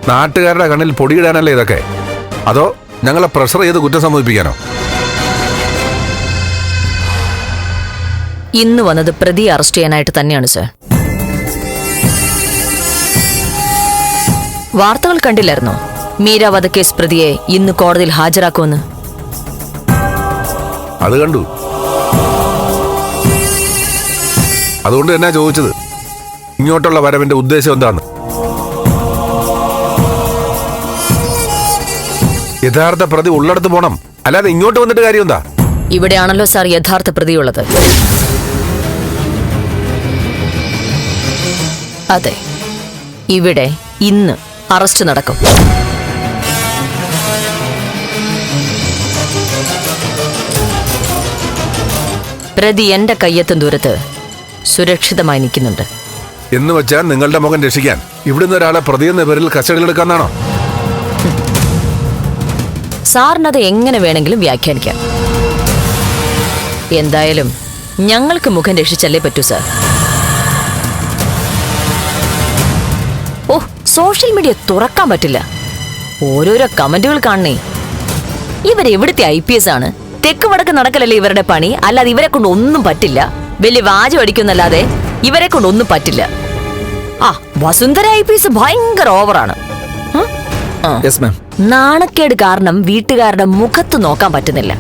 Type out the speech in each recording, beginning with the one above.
നാട്ടുകാരുടെ കണ്ണിൽ പൊടിയിടാനല്ലേ ഇതൊക്കെ? അതോ ഞങ്ങളെ പ്രഷർ ചെയ്ത് കുറ്റം സമ്മതിപ്പിക്കാനോ? ഇന്ന് വന്നത് പ്രതി അറസ്റ്റ് ചെയ്യാനായിട്ട് തന്നെയാണ് സർ. വാർത്തകൾ കണ്ടില്ലായിരുന്നോ? മീര വധക്കേസ് പ്രതിയെ ഇന്ന് കോടതിയിൽ ഹാജരാക്കുമെന്ന്. അത് കണ്ടു. അതുകൊണ്ട് തന്നെ ചോദിച്ചത് ഇങ്ങോട്ടുള്ള വരവിന്റെ ഉദ്ദേശം എന്താണ്? യഥാർത്ഥ പ്രതി ഉള്ളിടത്ത് പോണം, അല്ലാതെ ഇങ്ങോട്ട് വന്നിട്ട് കാര്യം എന്താ? ഇവിടെയാണല്ലോ സാർ യഥാർത്ഥ പ്രതിയുള്ളത്. അതെ, ഇവിടെ ഇന്ന് അറസ്റ്റ് നടക്കും. പ്രതി എന്റെ കയ്യെത്തും ദൂരത്ത് സുരക്ഷിതമായി നിൽക്കുന്നുണ്ട്. എന്ന് വെച്ചാൽ നിങ്ങളുടെ മകൻ രക്ഷിക്കാൻ ഇവിടുന്ന് ഒരാളെ പ്രതിയെന്ന പേരിൽ കസ്റ്റഡിയിലെടുക്കാന്നാണോ? സാറിനത് എങ്ങനെ വേണമെങ്കിലും വ്യാഖ്യാനിക്കാം. എന്തായാലും ഞങ്ങൾക്ക് മുഖം രക്ഷിച്ചല്ലേ പറ്റൂ സാർ. ഓ, സോഷ്യൽ മീഡിയ തുറക്കാൻ പറ്റില്ല. ഓരോരോ കമന്റുകൾ കാണണേ. ഇവരെവിടുത്തെ IPS ആണ്? തെക്ക് വടക്ക് നടക്കലല്ലേ ഇവരുടെ പണി. അല്ലാതെ ഇവരെ കൊണ്ട് ഒന്നും പറ്റില്ല. വലിയ വാചം അടിക്കുന്നല്ലാതെ ഇവരെ കൊണ്ട് ഒന്നും പറ്റില്ല. ആ, വസുന്ധര IPS ഭയങ്കര ഓവറാണ്. നാണക്കേട് കാരണം വീട്ടുകാരുടെ മുഖത്ത് നോക്കാൻ പറ്റുന്നില്ല.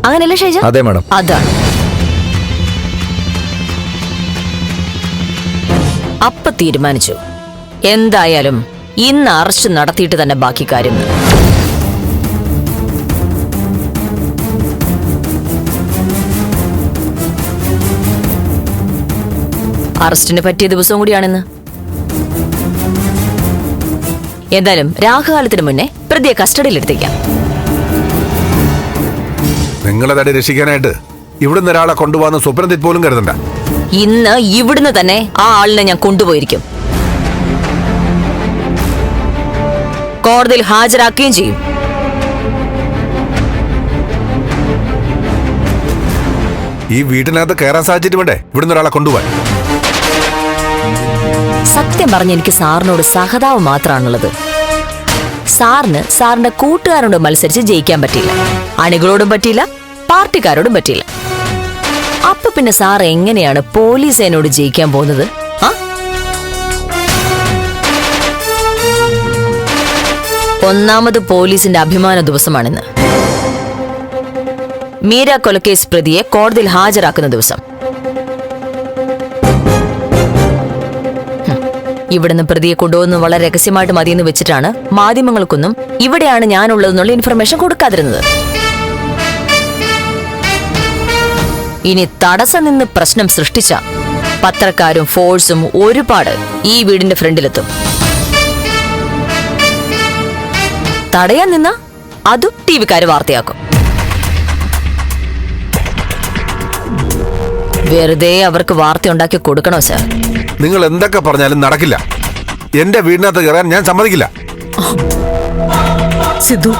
അങ്ങനെയല്ലേ ഷൈജ? അതെ മാഡം. അതാണ്. അപ്പ തീരുമാനിച്ചു, എന്തായാലും ഇന്ന് അറസ്റ്റ് നടത്തിയിട്ട് തന്നെ ബാക്കി കാര്യങ്ങൾ. അറസ്റ്റിന് പറ്റിയ ദിവസവും കൂടിയാണെന്ന്. എന്തായാലും രാഹുകാലത്തിന് മുന്നേ പ്രതിയെ കസ്റ്റഡിയിലെടുത്തേക്കാം. നിങ്ങളെ തടി രക്ഷിക്കാനായിട്ട് ഇവിടുന്ന് ഒരാളെ കൊണ്ടുപോകുന്ന സ്വപ്നത്തിൽ പോലും കരുതണ്ട. ഇന്ന് ഇവിടുന്ന് തന്നെ ആ ആളിനെ ഞാൻ കൊണ്ടുപോയിരിക്കും. കോടതിയിൽ ഹാജരാക്കുകയും ചെയ്യും. ഈ വീട്ടിനകത്ത് കയറാൻ സാധിച്ചിട്ട് വേണ്ടേ ഇവിടുന്ന് ഒരാളെ കൊണ്ടുപോകാൻ? സത്യം പറഞ്ഞ എനിക്ക് സാറിനോട് സഹതാവ് മാത്രമാണുള്ളത്. സാറിന് സാറിന്റെ കൂട്ടുകാരോട് മത്സരിച്ച് ജയിക്കാൻ പറ്റിയില്ല, അണികളോടും പറ്റിയില്ല, പാർട്ടിക്കാരോടും പറ്റിയില്ല. അപ്പൊ പിന്നെ സാർ എങ്ങനെയാണ് പോലീസേനോട് ജയിക്കാൻ പോകുന്നത്? ഒന്നാമത് പോലീസിന്റെ അഭിമാന ദിവസമാണിന്ന്. മീര കൊലക്കേസ് പ്രതിയെ കോടതിയിൽ ഹാജരാക്കുന്ന ദിവസം. ഇവിടുന്ന് പ്രതിയെ കൊണ്ടുപോകുന്നത് വളരെ രഹസ്യമായിട്ട് മതിയെന്ന് വെച്ചിട്ടാണ് മാധ്യമങ്ങൾക്കൊന്നും ഇവിടെയാണ് ഞാനുള്ളതെന്നുള്ള ഇൻഫർമേഷൻ കൊടുക്കാതിരുന്നത്. ഇനി തടസ്സം നിന്ന് പ്രശ്നം സൃഷ്ടിച്ച പത്രക്കാരും ഫോഴ്സും ഒരുപാട് ഈ വീടിന്റെ ഫ്രണ്ടിലെത്തും. തടയാൻ നിന്ന അതും ടിവിക്കാര് വാർത്തയാക്കും. വെറുതെ അവർക്ക് വാർത്ത ഉണ്ടാക്കി കൊടുക്കണോ സാർ? നിങ്ങൾ എന്തൊക്കെ പറഞ്ഞാലും നടക്കില്ല. എന്റെ വീടിനകത്ത് കയറാൻ ഞാൻ സമ്മതിക്കില്ല. സിദ്ധു,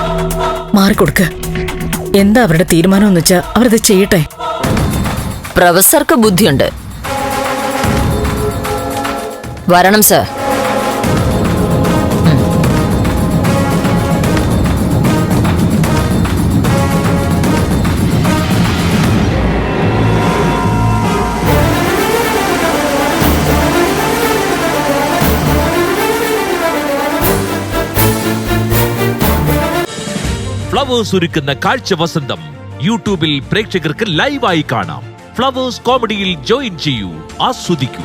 മാറിക്കൊടുക്ക്. എന്താ അവരുടെ തീരുമാനം എന്ന് വെച്ചാ അവരത് ചെയ്യട്ടെ. പ്രൊഫസർക്ക് ബുദ്ധിയുണ്ട്. വരണം സാർ. ഫ്ലവേഴ്സ് ഒരുക്കുന്ന കാഴ്ച വസന്തം യൂട്യൂബിൽ പ്രേക്ഷകർക്ക് ലൈവായി കാണാം. ഫ്ലവേഴ്സ് കോമഡിയിൽ ജോയിൻ ചെയ്യൂ, ആസ്വദിക്കൂ.